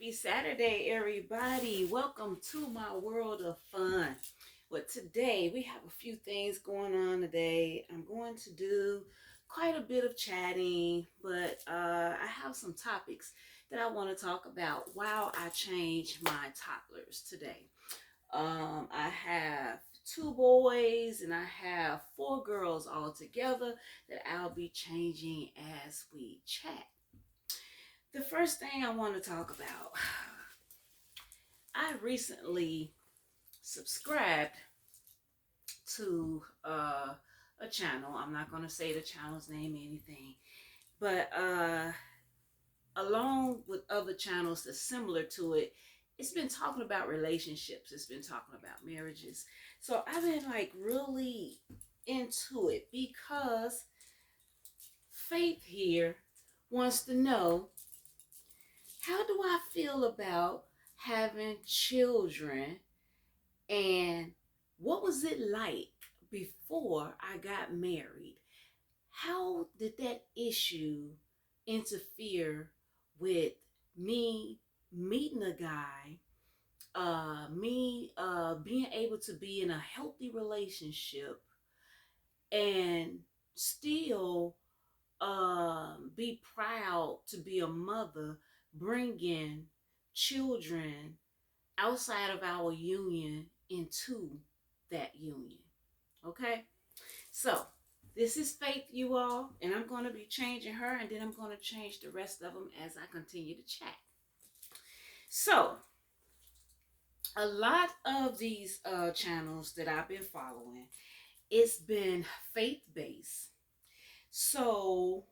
Happy Saturday, everybody. Welcome to my world of fun. Well, today we have a few things going on today. I'm going to do quite a bit of chatting, but I have some topics that I want to talk about while I change my toddlers today. I have two boys and I have four girls all together that I'll be changing as we chat. The first thing I want to talk about, I recently subscribed to a channel. I'm not going to say the channel's name or anything, but along with other channels that's similar to it, it's been talking about relationships. It's been talking about marriages. So I've been like really into it because Faith here wants to know, how do I feel about having children, and what was it like before I got married? How did that issue interfere with me meeting a guy, me being able to be in a healthy relationship and still be proud to be a mother, bringing children outside of our union into that union. Okay? So, this is Faith, you all, and I'm going to be changing her, and then I'm going to change the rest of them as I continue to chat. So, a lot of these channels that I've been following, it's been faith-based. So,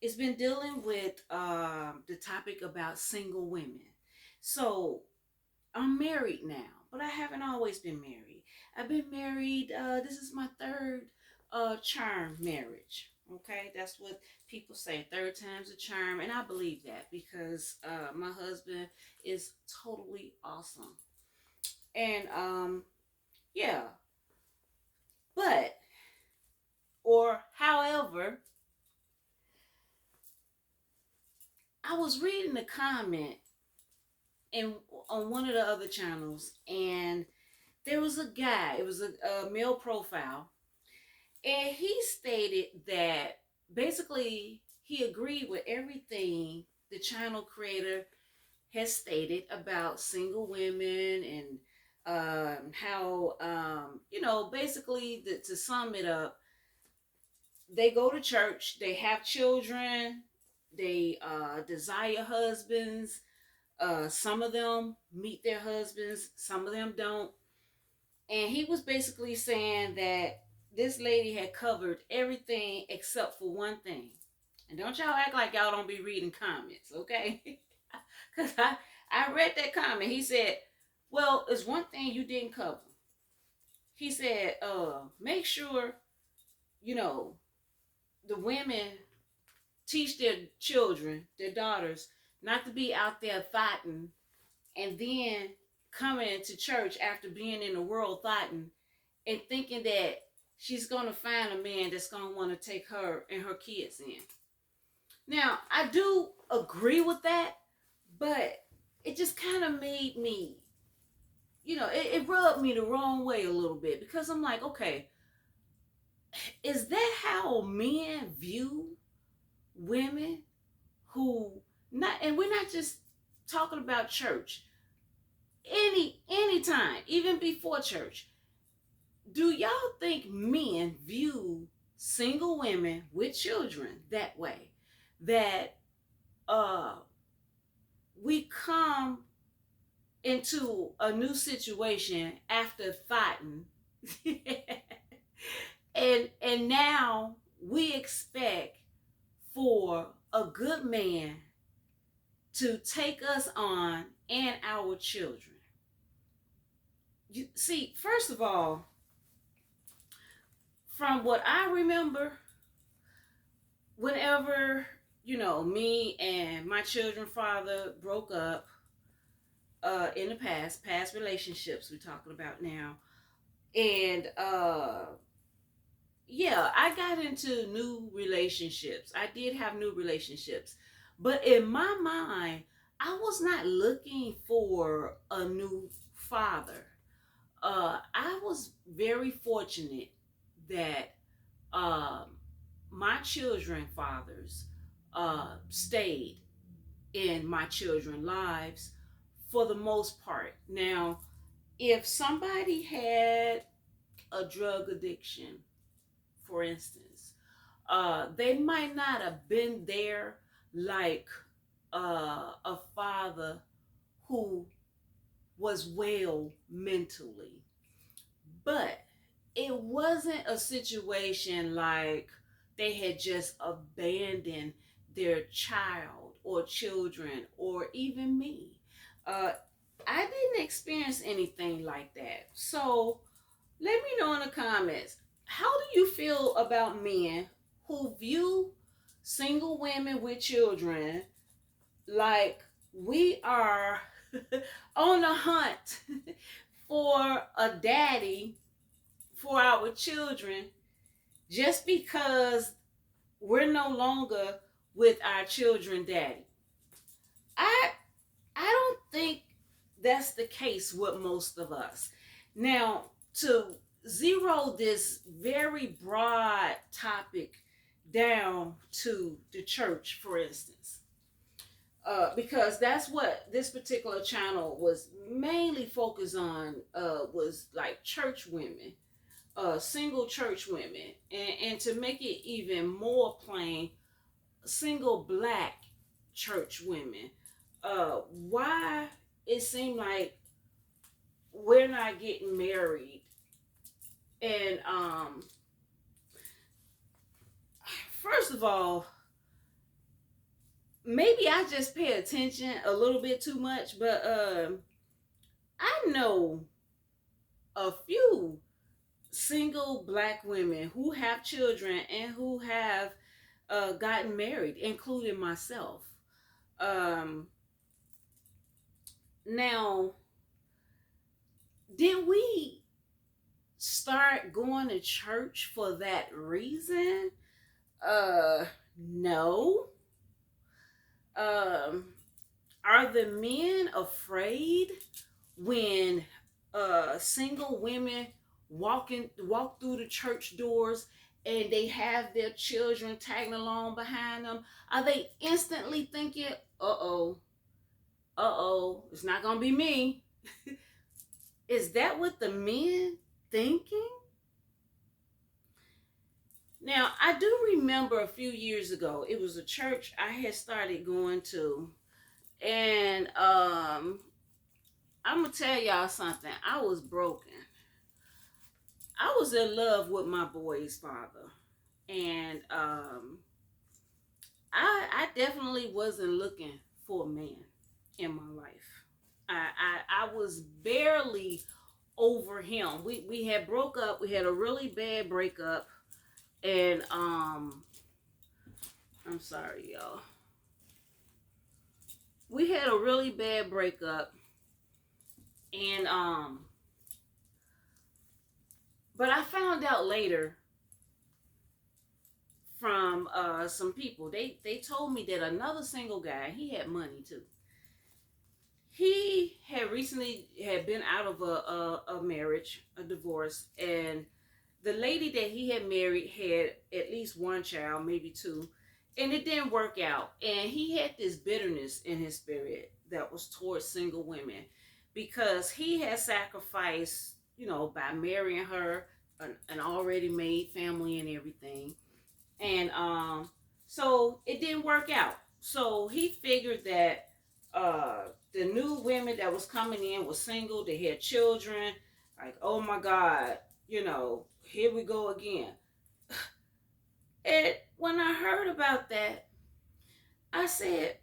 it's been dealing with the topic about single women. So, I'm married now, but I haven't always been married. I've been married, this is my third charm marriage. Okay, that's what people say, third time's a charm, and I believe that because my husband is totally awesome. And yeah, but or however, I was reading the comment in on one of the other channels, and there was a guy, it was a male profile, and he stated that basically he agreed with everything the channel creator has stated about single women and how, basically, to sum it up, they go to church, they have children, they desire husbands. Some of them meet their husbands, some of them don't. And he was basically saying that this lady had covered everything except for one thing. And don't y'all act like y'all don't be reading comments, okay? Because I read that comment. He said, well, it's one thing you didn't cover. He said, make sure, you know, the women teach their children, their daughters, not to be out there fighting and then coming to church after being in the world fighting and thinking that she's going to find a man that's going to want to take her and her kids in. Now, I do agree with that, but it just kind of made me, it rubbed me the wrong way a little bit, because I'm like, okay, is that how men view women who not, and we're not just talking about church, anytime, even before church. Do y'all think men view single women with children that way? That uh we come into a new situation after fighting and now we expect for a good man to take us on and our children. You see, first of all, from what I remember, whenever, me and my children's father broke up, in the past relationships we're talking about now, and yeah, I got into new relationships. I did have new relationships, But in my mind, I was not looking for a new father. I was very fortunate that um, my children fathers stayed in my children's lives for the most part. Now, if somebody had a drug addiction, for instance, they might not have been there like a father who was well mentally. But it wasn't a situation like they had just abandoned their child or children or even me. Uh, I didn't experience anything like that. So let me know in the comments, how do you feel about men who view single women with children like we are on a hunt for a daddy for our children just because we're no longer with our children daddy? I I don't think that's the case with most of us. Now, to zero this very broad topic down to the church, for instance, because that's what this particular channel was mainly focused on, was like church women, single church women, and to make it even more plain, single black church women. Why it seemed like we're not getting married, and first of all, maybe I just pay attention a little bit too much, but I know a few single black women who have children and who have gotten married, including myself. Um, Now, did we start going to church for that reason? No. Um, are the men afraid when single women walk through the church doors and they have their children tagging along behind them? Are they instantly thinking, it's not gonna be me? Is that what the men thinking? Now, I do remember a few years ago, it was a church I had started going to, and I'm gonna tell y'all something. I was broken. I was in love with my boy's father, and I definitely wasn't looking for a man in my life. I was barely over him. We had broke up. We had a really bad breakup, and I'm sorry, y'all. We had a really bad breakup, and but I found out later from some people. They told me that another single guy, he had money too. He had recently had been out of a marriage, a divorce, and the lady that he had married had at least one child, maybe two, and it didn't work out. And he had this bitterness in his spirit that was towards single women because he had sacrificed, by marrying her, an already made family and everything. And so it didn't work out. So he figured that the new women that was coming in was single, they had children. Like, oh my God, here we go again. And when I heard about that, I said,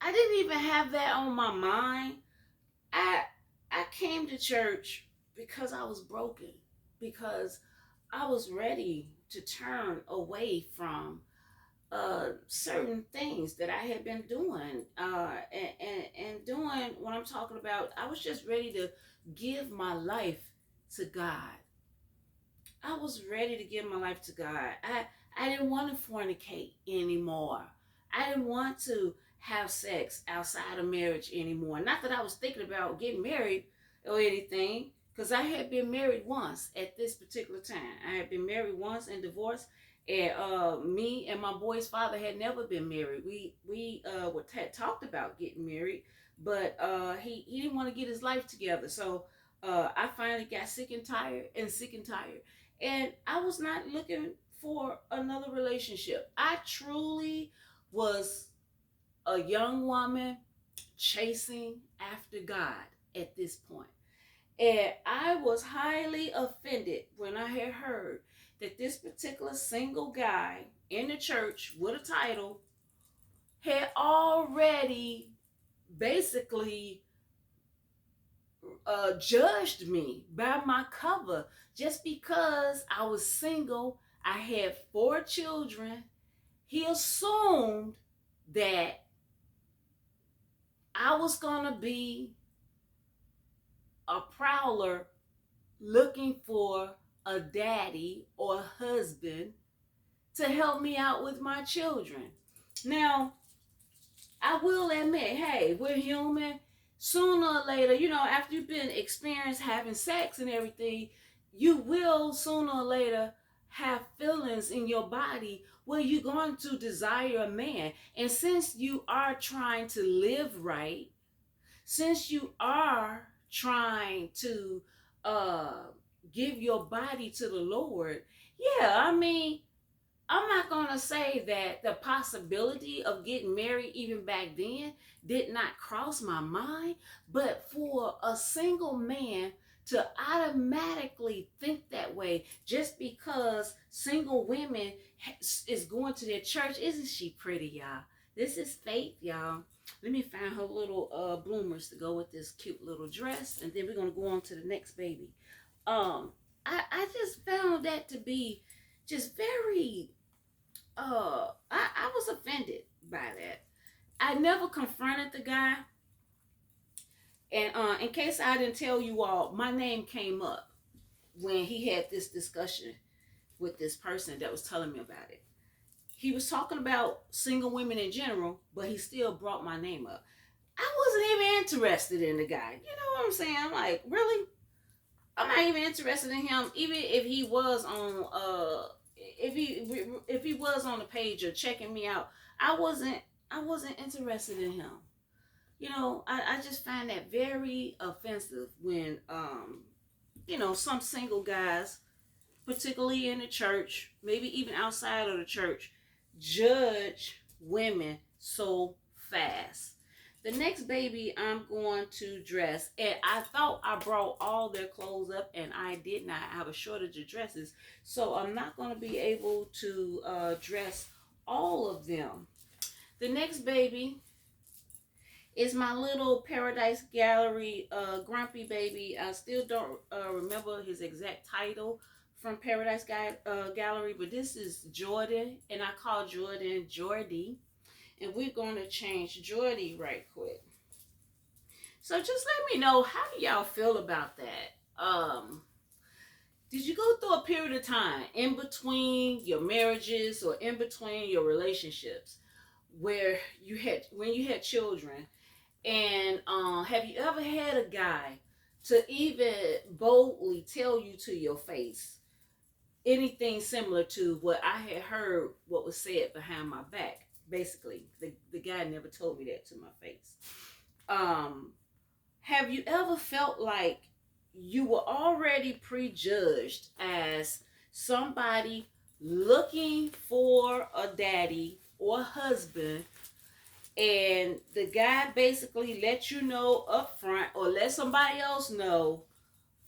I didn't even have that on my mind. I I came to church because I was broken, because I was ready to turn away from certain things that I had been doing, and doing what I'm talking about. I was just ready to give my life to God. I was ready to give my life to God. I didn't want to fornicate anymore. I didn't want to have sex outside of marriage anymore. Not that I was thinking about getting married or anything, because I had been married once at this particular time. I had been married once and divorced. And me and my boy's father had never been married. We had talked about getting married, but he didn't want to get his life together. So I finally got sick and tired, and I was not looking for another relationship. I truly was a young woman chasing after God at this point. And I was highly offended when I had heard that this particular single guy in the church with a title had already basically judged me by my cover just because I was single. I had 4 children. He assumed that I was going to be a prowler looking for a daddy or a husband to help me out with my children. Now, I will admit, hey, we're human. Sooner or later, after you've been experienced having sex and everything, you will sooner or later have feelings in your body where you're going to desire a man. And since you are trying to live right, since you are trying to uh, give your body to the Lord, yeah, I mean, I'm not going to say that the possibility of getting married even back then did not cross my mind, but for a single man to automatically think that way just because single women is going to their church. Isn't she pretty, y'all? This is Faith, y'all. Let me find her little bloomers to go with this cute little dress, and then we're going to go on to the next baby. I just found that to be just very I was offended by that. I never confronted the guy, and in case I didn't tell you all, my name came up when he had this discussion with this person that was telling me about it. He was talking about single women in general, but he still brought my name up. I wasn't even interested in the guy. You know what I'm saying? I'm like, really? I'm not even interested in him, even if he was on if he was on the page or checking me out. I wasn't interested in him. I just find that very offensive when some single guys, particularly in the church, maybe even outside of the church, judge women so fast. The next baby I'm going to dress, and I thought I brought all their clothes up, and I did not. I have a shortage of dresses, so I'm not going to be able to dress all of them. The next baby is my little Paradise Gallery grumpy baby. I still don't remember his exact title from Paradise Gallery, but this is Jordan, and I call Jordan Jordy. And we're going to change Jordy right quick. So just let me know, how do y'all feel about that? Did you go through a period of time in between your marriages or in between your relationships where when you had children, and have you ever had a guy to even boldly tell you to your face anything similar to what I had heard what was said behind my back? Basically, the guy never told me that to my face. Have you ever felt like you were already prejudged as somebody looking for a daddy or husband, and the guy basically let you know up front or let somebody else know,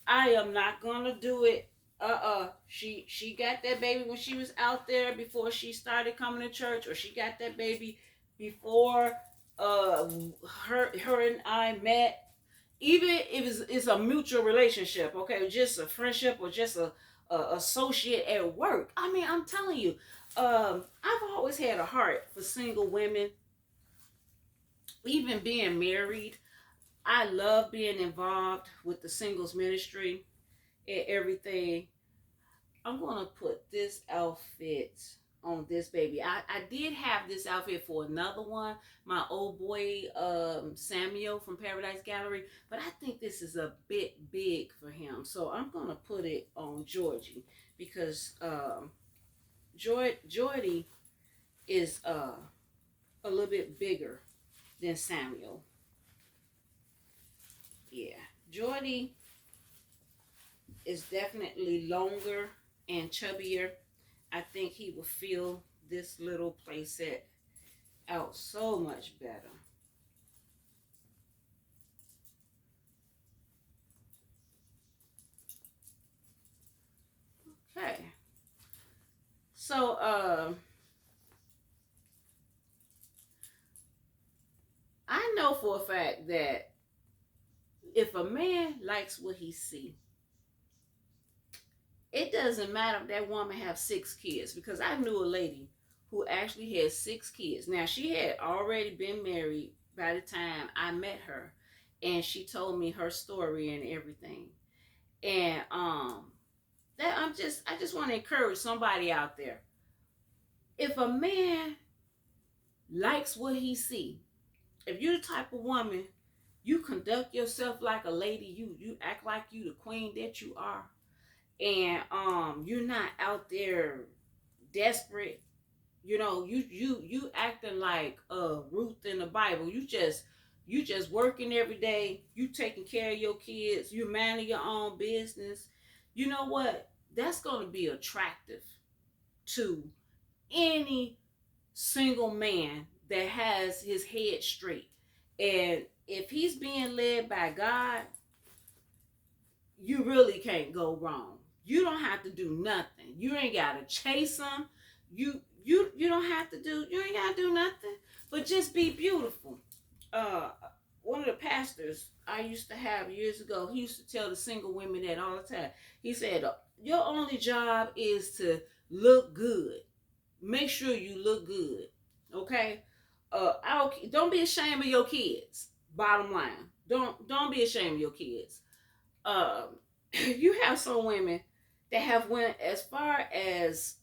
I am not gonna do it. She got that baby when she was out there before she started coming to church, or she got that baby before her and I met. Even if it's a mutual relationship, okay, just a friendship or just a associate at work. I mean, I'm telling you, I've always had a heart for single women. Even being married, I love being involved with the singles ministry and everything. I'm gonna put this outfit on this baby. I did have this outfit for another one, my old boy Samuel from Paradise Gallery, but I think this is a bit big for him. So I'm gonna put it on Georgie because Jordy is a little bit bigger than Samuel. Yeah. Jordy is definitely longer and chubbier. I think he will fill this little playset out so much better. Okay. So I know for a fact that if a man likes what he see, it doesn't matter if that woman have 6 kids, because I knew a lady who actually had 6 kids. Now she had already been married by the time I met her, and she told me her story and everything. And that I just want to encourage somebody out there. If a man likes what he see, if you're the type of woman, you conduct yourself like a lady, you act like you the queen that you are, and you're not out there desperate. You acting like Ruth in the Bible. You just working every day. You taking care of your kids. You minding your own business. You know what? That's gonna be attractive to any single man that has his head straight. And if he's being led by God, you really can't go wrong. You don't have to do nothing. You ain't gotta chase them. You don't have to do. You ain't gotta do nothing. But just be beautiful. Uh, One of the pastors I used to have years ago, he used to tell the single women that all the time. He said, "Your only job is to look good. Make sure you look good. Okay. Don't be ashamed of your kids. Bottom line, don't be ashamed of your kids. You have some women that have went as far as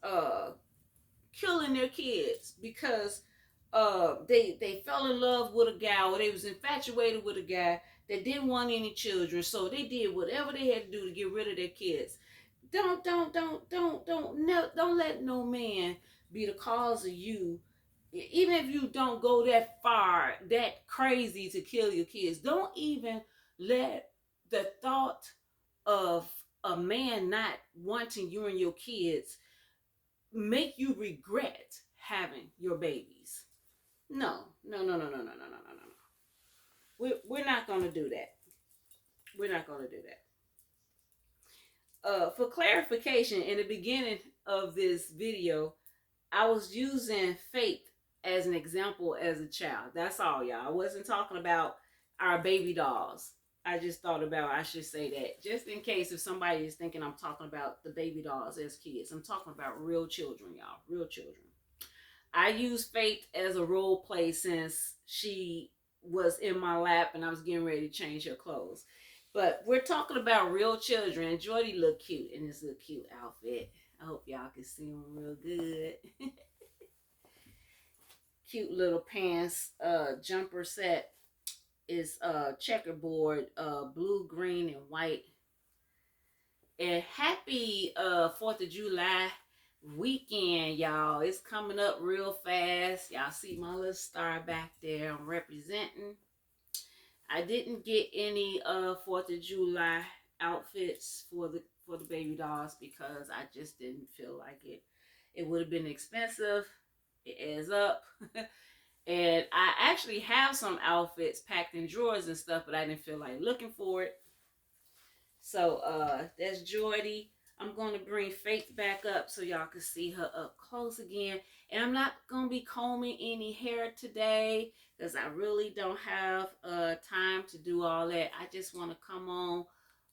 killing their kids because they fell in love with a guy, or they was infatuated with a guy that didn't want any children, so they did whatever they had to do to get rid of their kids. Don't let no man be the cause of you. Even if you don't go that far, that crazy to kill your kids, don't even let the thought of a man not wanting you and your kids make you regret having your babies. No, no, no, no, no, no, no, no, no, no. We're not gonna do that. We're not gonna do that. For clarification, in the beginning of this video, I was using faith as an example as a child. That's all, y'all. I wasn't talking about our baby dolls. I just thought about, I should say that, just in case if somebody is thinking I'm talking about the baby dolls as kids. I'm talking about real children, y'all. Real children. I use Faith as a role play since she was in my lap and I was getting ready to change her clothes. But we're talking about real children. Jordy look cute in this little cute outfit. I hope y'all can see him real good. Cute little pants, jumper set is checkerboard, blue, green, and white. And happy 4th of July weekend, y'all. It's coming up real fast. Y'all see my little star back there. I'm representing. I didn't get any 4th of July outfits for the baby dolls because I just didn't feel like it. It would have been expensive. It adds up. And I actually have some outfits packed in drawers and stuff, but I didn't feel like looking for it. So that's Jordy. I'm going to bring Faith back up so y'all can see her up close again. And I'm not going to be combing any hair today because I really don't have time to do all that. I just want to come on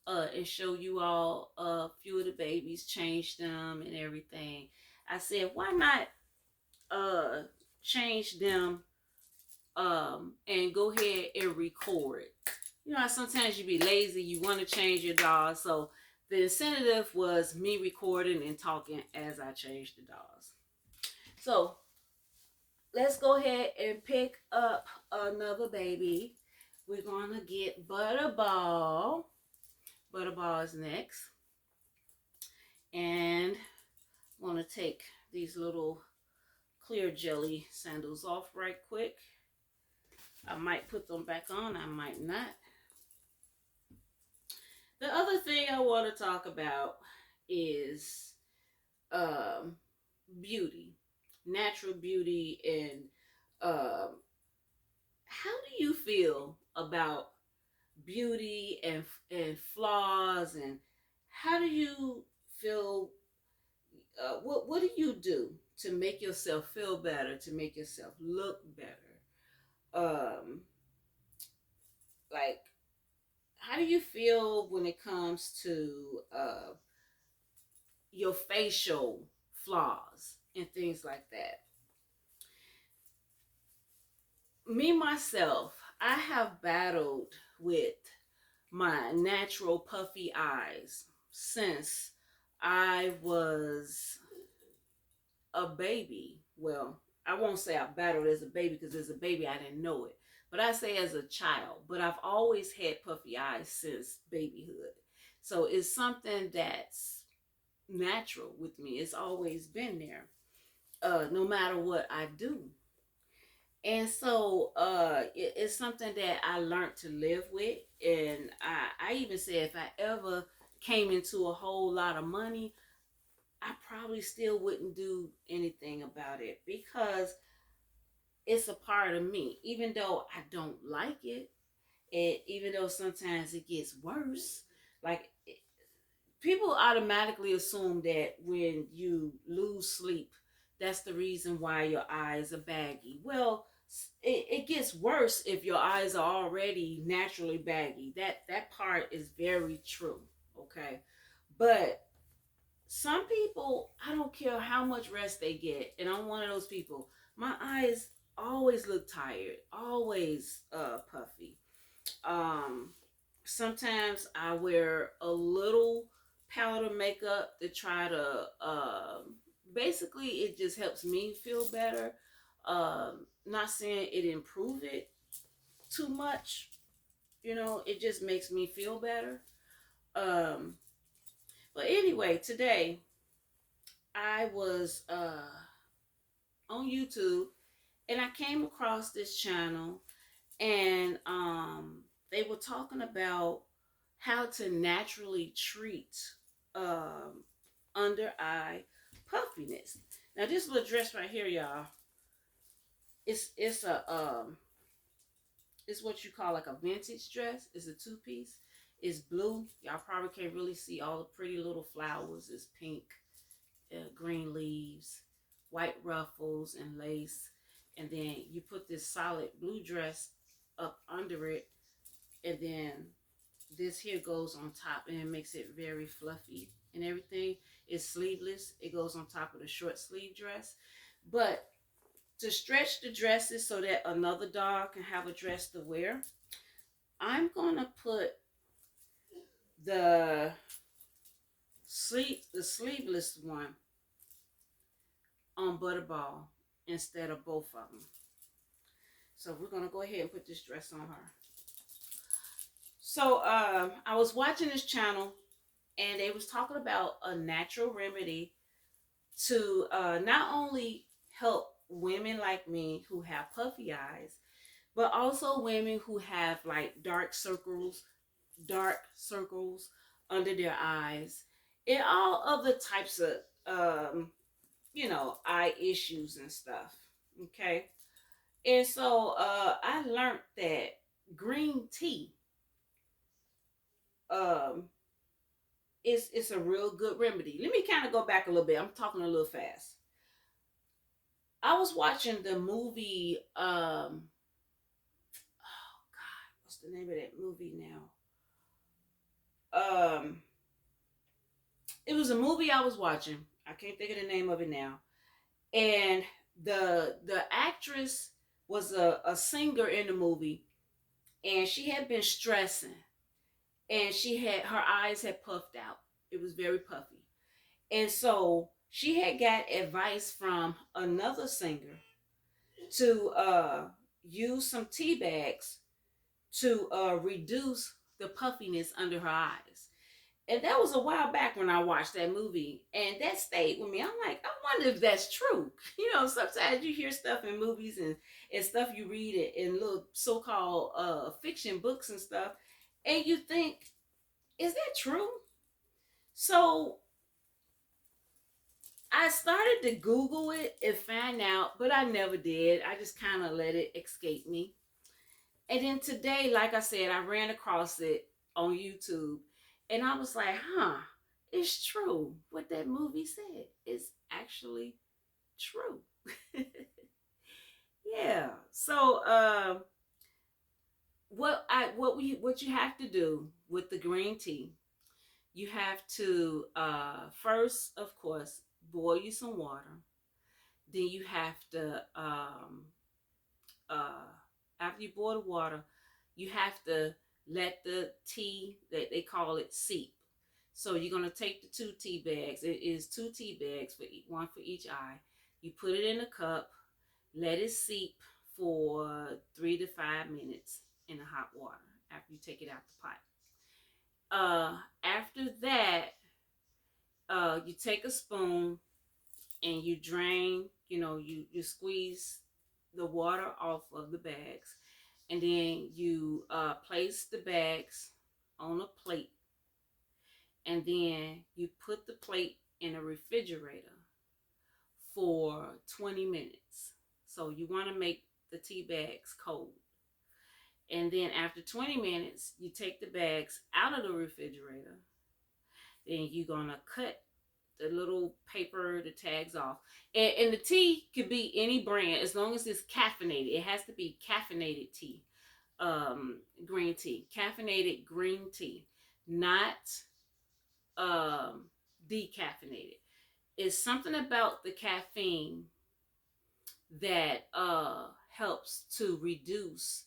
and show you all a few of the babies, change them and everything. I said, why not change them and go ahead and record. You know, sometimes you be lazy, you want to change your dolls. So the incentive was me recording and talking as I changed the dolls. So let's go ahead and pick up another baby. We're gonna get Butterball. Butterball is next. And I'm gonna take these little clear jelly sandals off right quick. I might put them back on, I might not. The other thing I want to talk about is um, beauty, natural beauty, and how do you feel about beauty and flaws, and how do you feel? What do you do to make yourself feel better, to make yourself look better? Um, like, how do you feel when it comes to your facial flaws and things like that? Me myself, I have battled with my natural puffy eyes since I was a baby. Well, I won't say I battled as a baby because as a baby I didn't know it. But I say as a child. But I've always had puffy eyes since babyhood. So it's something that's natural with me. It's always been there. No matter what I do. And so it's something that I learned to live with. And I even said if I ever came into a whole lot of money, I probably still wouldn't do anything about it because it's a part of me. Even though I don't like it, and even though sometimes it gets worse, like people automatically assume that when you lose sleep, that's the reason why your eyes are baggy. Well, it gets worse if your eyes are already naturally baggy. That part is very true. Okay, but some people, I don't care how much rest they get, and I'm one of those people. My eyes always look tired, always puffy. Um, Sometimes I wear a little powder makeup to try to basically it just helps me feel better. Not saying it improve it too much, it just makes me feel better. Um, but anyway, today I was on YouTube and I came across this channel, and they were talking about how to naturally treat um, under eye puffiness. Now this little dress right here, y'all, it's it's what you call like a vintage dress. It's a two piece. It's blue. Y'all probably can't really see all the pretty little flowers. It's pink, green leaves, white ruffles, and lace. And then you put this solid blue dress up under it, and then this here goes on top, and it makes it very fluffy and everything. It's sleeveless. It goes on top of the short sleeve dress. But to stretch the dresses so that another dog can have a dress to wear, I'm gonna put the sleeveless one on Butterball instead of both of them. So we're gonna go ahead and put this dress on her. So I was watching this channel, and they was talking about a natural remedy to not only help women like me who have puffy eyes, but also women who have like dark circles under their eyes, and all other types of eye issues and stuff. Okay, and so I learned that green tea um is a real good remedy. Let me kind of go back a little bit. I'm talking a little fast. I was watching the movie. Oh God, what's the name of that movie now? It was a movie I was watching. I can't think of the name of it now. And the actress was a singer in the movie, and she had been stressing, and she had her eyes had puffed out. It was very puffy, and so She had got advice from another singer to use some tea bags to reduce the puffiness under her eyes. And that was a while back when I watched that movie, and that stayed with me. I'm like, I wonder if that's true. You know, sometimes you hear stuff in movies and stuff you read in little so-called fiction books and stuff, and you think, is that true? So I started to Google it and find out, but I never did. I just kind of let it escape me. And then today, like I said, I ran across it on YouTube, and I was like, huh, it's true. What that movie said is actually true. Yeah. So what you have to do with the green tea, you have to first, of course, boil you some water. Then you have to uh, after you boil the water, you have to let the tea, that they call it, seep. So you're gonna take the 2 tea bags. It is 2 tea bags for one for each eye. You put it in a cup, let it seep for 3 to 5 minutes in the hot water after you take it out the pot. After that, you take a spoon and you drain. You squeeze the water off of the bags, and then you place the bags on a plate, and then you put the plate in a refrigerator for 20 minutes. So you want to make the tea bags cold. And then after 20 minutes, you take the bags out of the refrigerator. Then you're going to cut the little paper, the tags off. And the tea could be any brand as long as it's caffeinated. It has to be caffeinated tea, green tea, caffeinated green tea, not um, decaffeinated. It's something about the caffeine that helps to reduce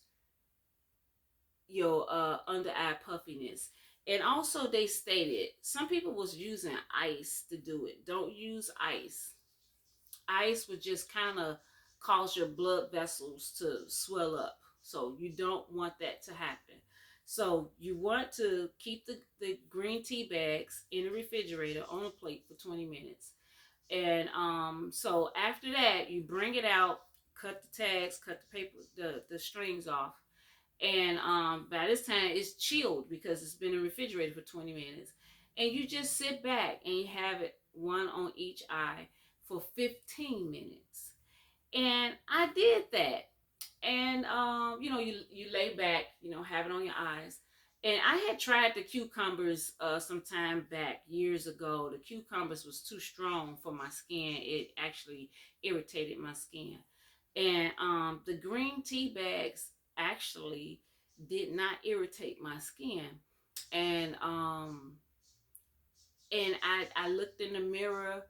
your under eye puffiness. And also, they stated some people was using ice to do it. Don't use ice. Ice would just kind of cause your blood vessels to swell up. So you don't want that to happen. So you want to keep the green tea bags in the refrigerator on a plate for 20 minutes. And so after that, you bring it out, cut the tags, cut the paper, the strings off. And by this time, it's chilled because it's been in the refrigerator for 20 minutes. And you just sit back and you have it one on each eye for 15 minutes. And I did that. And you lay back, have it on your eyes. And I had tried the cucumbers some time back, years ago. The cucumbers was too strong for my skin. It actually irritated my skin. And the green tea bags actually did not irritate my skin. And I looked in the mirror,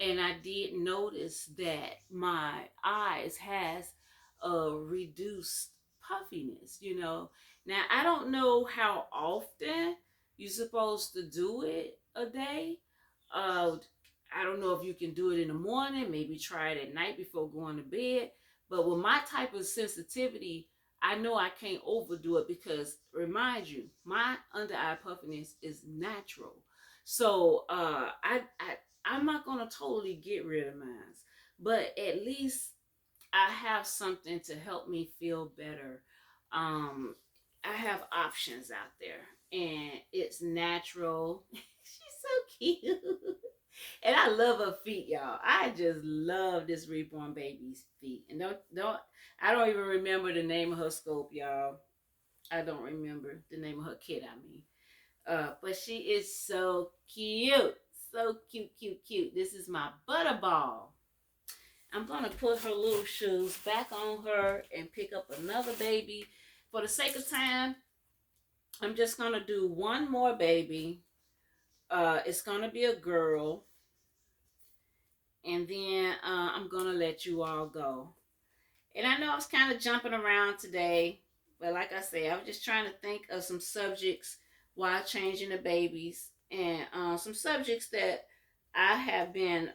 and I did notice that my eyes has a reduced puffiness. Now I don't know how often you're supposed to do it a day. uh I don't know if you can do it in the morning, maybe try it at night before going to bed. But with my type of sensitivity, I know I can't overdo it, because remind you, my under eye puffiness is natural. So I'm not gonna totally get rid of mine, but at least I have something to help me feel better. Um, I have options out there, and it's natural. She's so cute, and I love her feet, y'all. I just love this reborn baby's feet. And don't I don't even remember the name of her scope, y'all. I don't remember the name of her kid. I mean, but she is so cute. So cute, cute, cute. This is my butterball. I'm going to put her little shoes back on her and pick up another baby. For the sake of time, I'm just going to do one more baby. It's going to be a girl. And then I'm going to let you all go. And I know I was kind of jumping around today. But like I said, I was just trying to think of some subjects while changing the babies. And some subjects that I have been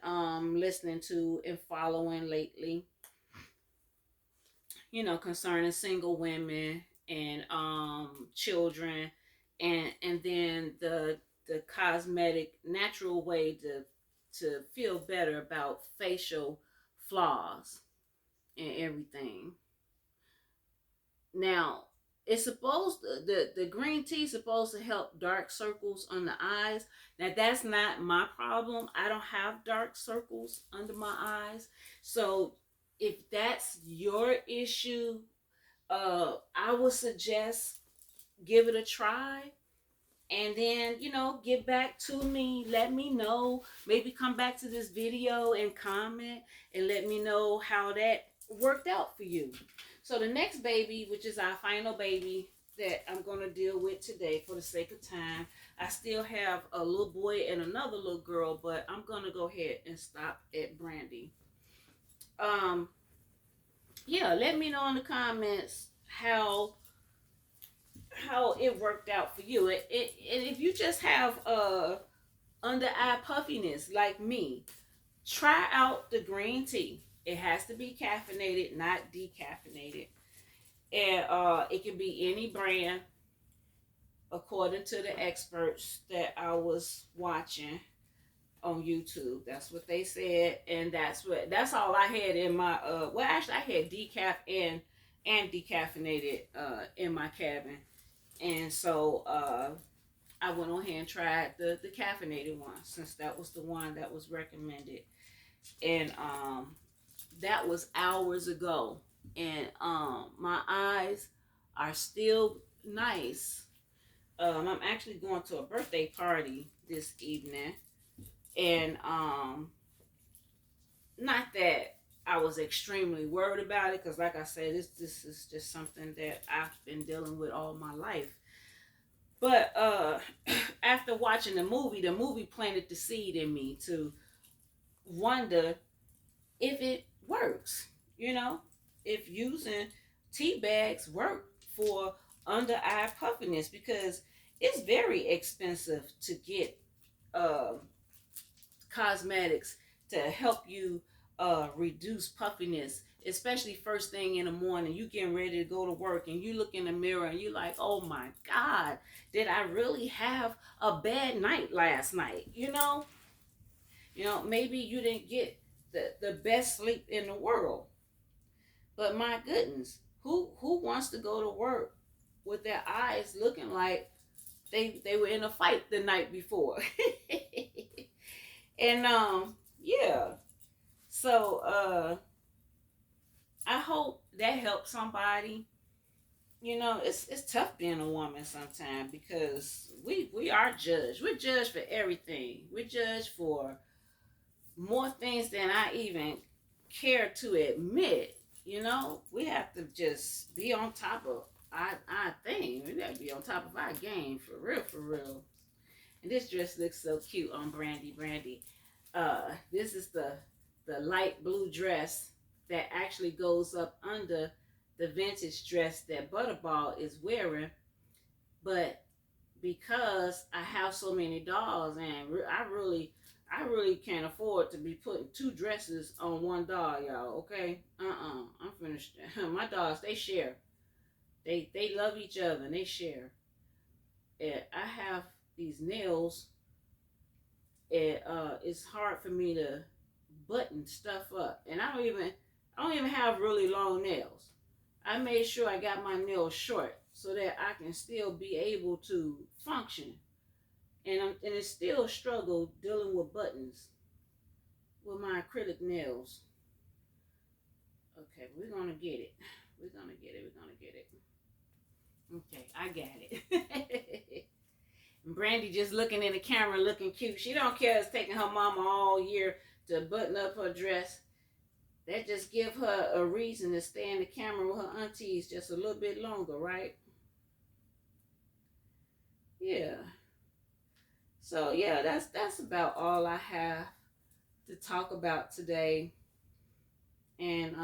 listening to and following lately, concerning single women and children, and then the cosmetic natural way to feel better about facial flaws and everything. Now, it's supposed the green tea is supposed to help dark circles on the eyes. Now that's not my problem. I don't have dark circles under my eyes. So if that's your issue, I would suggest give it a try, and then get back to me, let me know, maybe come back to this video and comment and let me know how that worked out for you. So the next baby, which is our final baby that I'm going to deal with today for the sake of time, I still have a little boy and another little girl, but I'm going to go ahead and stop at Brandy. um yeah, let me know in the comments how it worked out for you. And if you just have under eye puffiness like me, try out the green tea. It has to be caffeinated, not decaffeinated. And it can be any brand according to the experts that I was watching on YouTube. That's what they said, and that's all I had in my well, actually I had decaf and decaffeinated in my cabin. And so I went on here and tried the caffeinated one, since that was the one that was recommended. And that was hours ago. And my eyes are still nice. I'm actually going to a birthday party this evening. And not that I was extremely worried about it, because like I said, this is just something that I've been dealing with all my life. But after watching the movie planted the seed in me to wonder if it works. You know, if using tea bags work for under eye puffiness, because it's very expensive to get uh, cosmetics to help you reduce puffiness, especially first thing in the morning. You getting ready to go to work and you look in the mirror and you like, oh my God, did I really have a bad night last night? Maybe you didn't get the best sleep in the world. But my goodness, who wants to go to work with their eyes looking like they were in a fight the night before? And yeah. So I hope that helps somebody. It's tough being a woman sometimes, because we are judged. We're judged for everything. We're judged for more things than I even care to admit. We have to just be on top of our thing. We got to be on top of our game, for real, for real. And this dress looks so cute on Brandy. Brandy, this is the light blue dress that actually goes up under the vintage dress that Butterball is wearing. But because I have so many dolls, and I really can't afford to be putting two dresses on one doll, y'all. Okay, I'm finished. My dolls, they share. They love each other and they share. And I have these nails. It's hard for me to button stuff up, and I don't even have really long nails. I made sure I got my nails short so that I can still be able to function. And it's still a struggle dealing with buttons with my acrylic nails. Okay, we're gonna get it. We're gonna get it. We're gonna get it. Okay, I got it. Brandy just looking in the camera, looking cute. She don't care. It's taking her mama all year to button up her dress. That just give her a reason to stay in the camera with her aunties just a little bit longer, right? Yeah. So yeah, that's about all I have to talk about today. And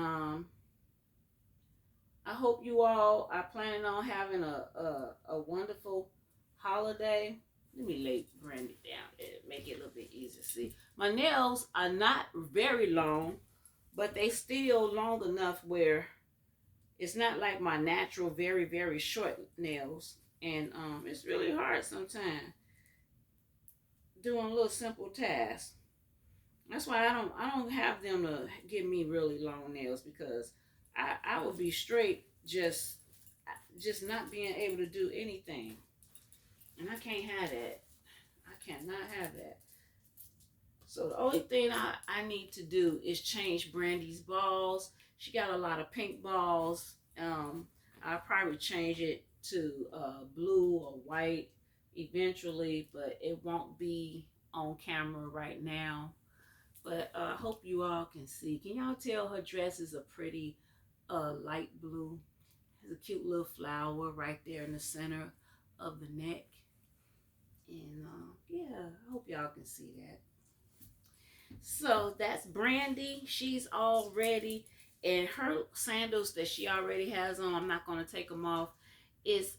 I hope you all are planning on having a wonderful holiday. Let me lay Brandy down and make it a little bit easier. See, my nails are not very long, but they still long enough where it's not like my natural very, very short nails. And it's really hard sometimes doing a little simple tasks. That's why I don't have them to give me really long nails, because I would be straight just not being able to do anything. And I can't have that. I cannot have that. So the only thing I need to do is change Brandy's balls. She got a lot of pink balls. I'll probably change it to blue or white eventually, but it won't be on camera right now. But I hope you all can see. Can y'all tell her dress is a pretty light blue? Has a cute little flower right there in the center of the neck. And yeah, I hope y'all can see that. So that's Brandy. She's all ready. And her sandals that she already has on, I'm not going to take them off. It's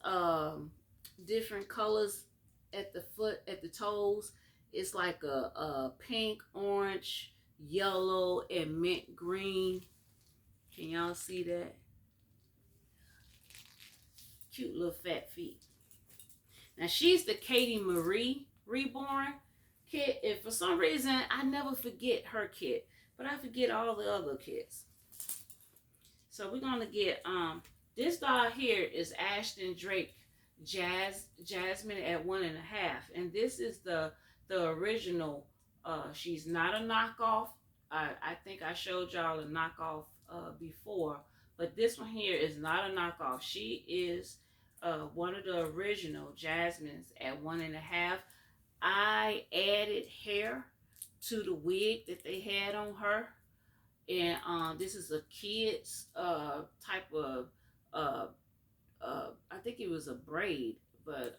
different colors at the foot, at the toes. It's like a pink, orange, yellow, and mint green. Can y'all see that? Cute little fat feet. Now she's the Katie Marie Reborn kit, and for some reason I never forget her kit, but I forget all the other kits. So we're gonna get this doll here is Ashton Drake Jasmine at 1.5, and this is the original. She's not a knockoff. I think I showed y'all a knockoff before, but this one here is not a knockoff. She is one of the original Jasmines at 1.5. I added hair to the wig that they had on her, and this is a kid's type of I think it was a braid, but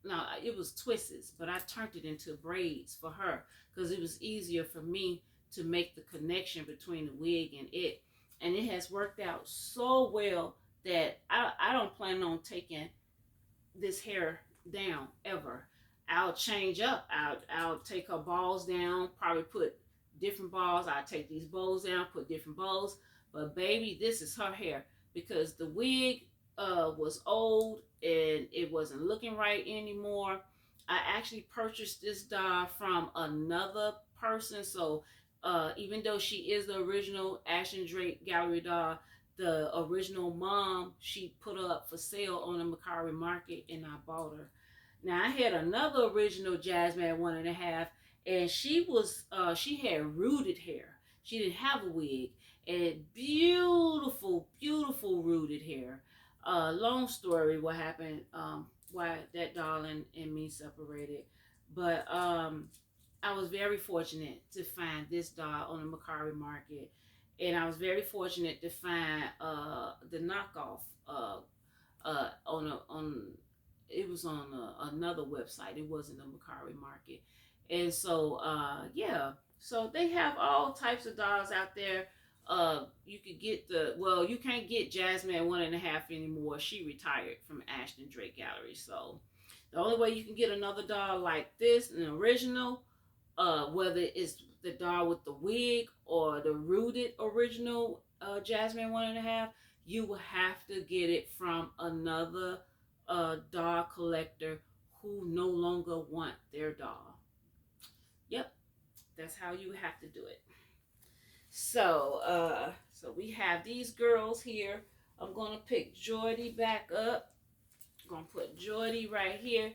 no, it was twists, but I turned it into braids for her because it was easier for me to make the connection between the wig and it. And it has worked out so well that I don't plan on taking this hair down ever. I'll change up. I'll take her balls down, probably put different balls. I'll take these bows down, put different bows. But baby, this is her hair, because the wig was old and it wasn't looking right anymore. I actually purchased this doll from another person, so even though she is the original Ashton Drake Gallery doll, the original mom, she put her up for sale on the Macari market, and I bought her. Now I had another original Jasmine at 1.5, and she had rooted hair. She didn't have a wig, and beautiful, beautiful rooted hair. Long story what happened, why that doll and me separated, but I was very fortunate to find this doll on the Macari market, and I was very fortunate to find the knockoff on it was on another website. It wasn't the Macari market, and so yeah. So they have all types of dolls out there. You could get you can't get Jasmine at 1.5 anymore. She retired from Ashton Drake Gallery. So the only way you can get another doll like this, an original, whether it's the doll with the wig or the rooted original Jasmine 1.5, you will have to get it from another doll collector who no longer want their doll. Yep, that's how you have to do it. So we have these girls here. I'm gonna pick Jordy back up. I'm gonna put Jordy right here,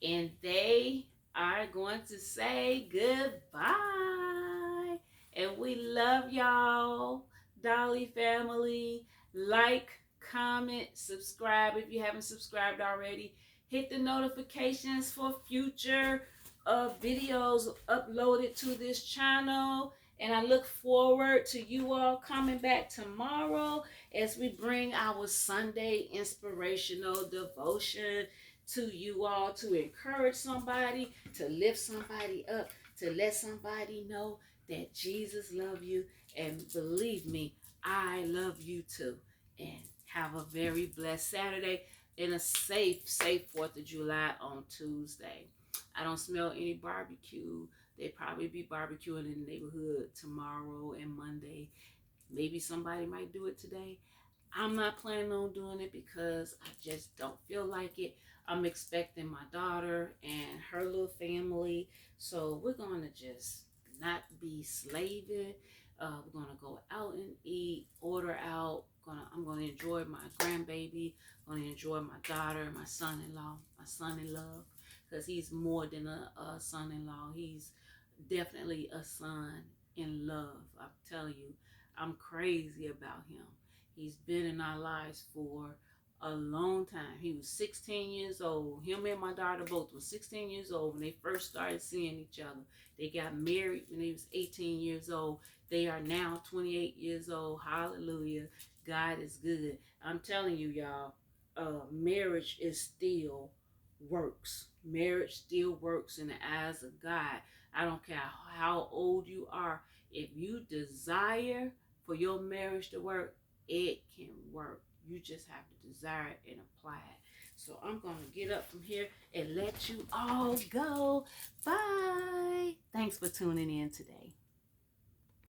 and they are going to say goodbye. And we love y'all, Dolly family. Like, comment, subscribe if you haven't subscribed already. Hit the notifications for future videos uploaded to this channel. And I look forward to you all coming back tomorrow as we bring our Sunday inspirational devotion to you all, to encourage somebody, to lift somebody up, to let somebody know that Jesus loves you. And believe me, I love you too. And have a very blessed Saturday. and a safe 4th of July on Tuesday. I don't smell any barbecue. They probably be barbecuing in the neighborhood tomorrow and Monday. Maybe somebody might do it today. I'm not planning on doing it because I just don't feel like it. I'm expecting my daughter and her little family. So we're going to just not be slaving. We're going to go out and eat, order out. I'm going to enjoy my grandbaby. I'm going to enjoy my daughter, my son-in-law, my son-in-law, because he's more than a son-in-law. He's definitely a son in love. I'm telling you, I'm crazy about him. He's been in our lives for a long time. He was 16 years old. Him and my daughter both were 16 years old when they first started seeing each other. They got married when they was 18 years old. They are now 28 years old. Hallelujah. God is good. I'm telling you, y'all, marriage is still works. Marriage still works in the eyes of God. I don't care how old you are. If you desire for your marriage to work, it can work. You just have to desire it and apply it. So I'm going to get up from here and let you all go. Bye. Thanks for tuning in today.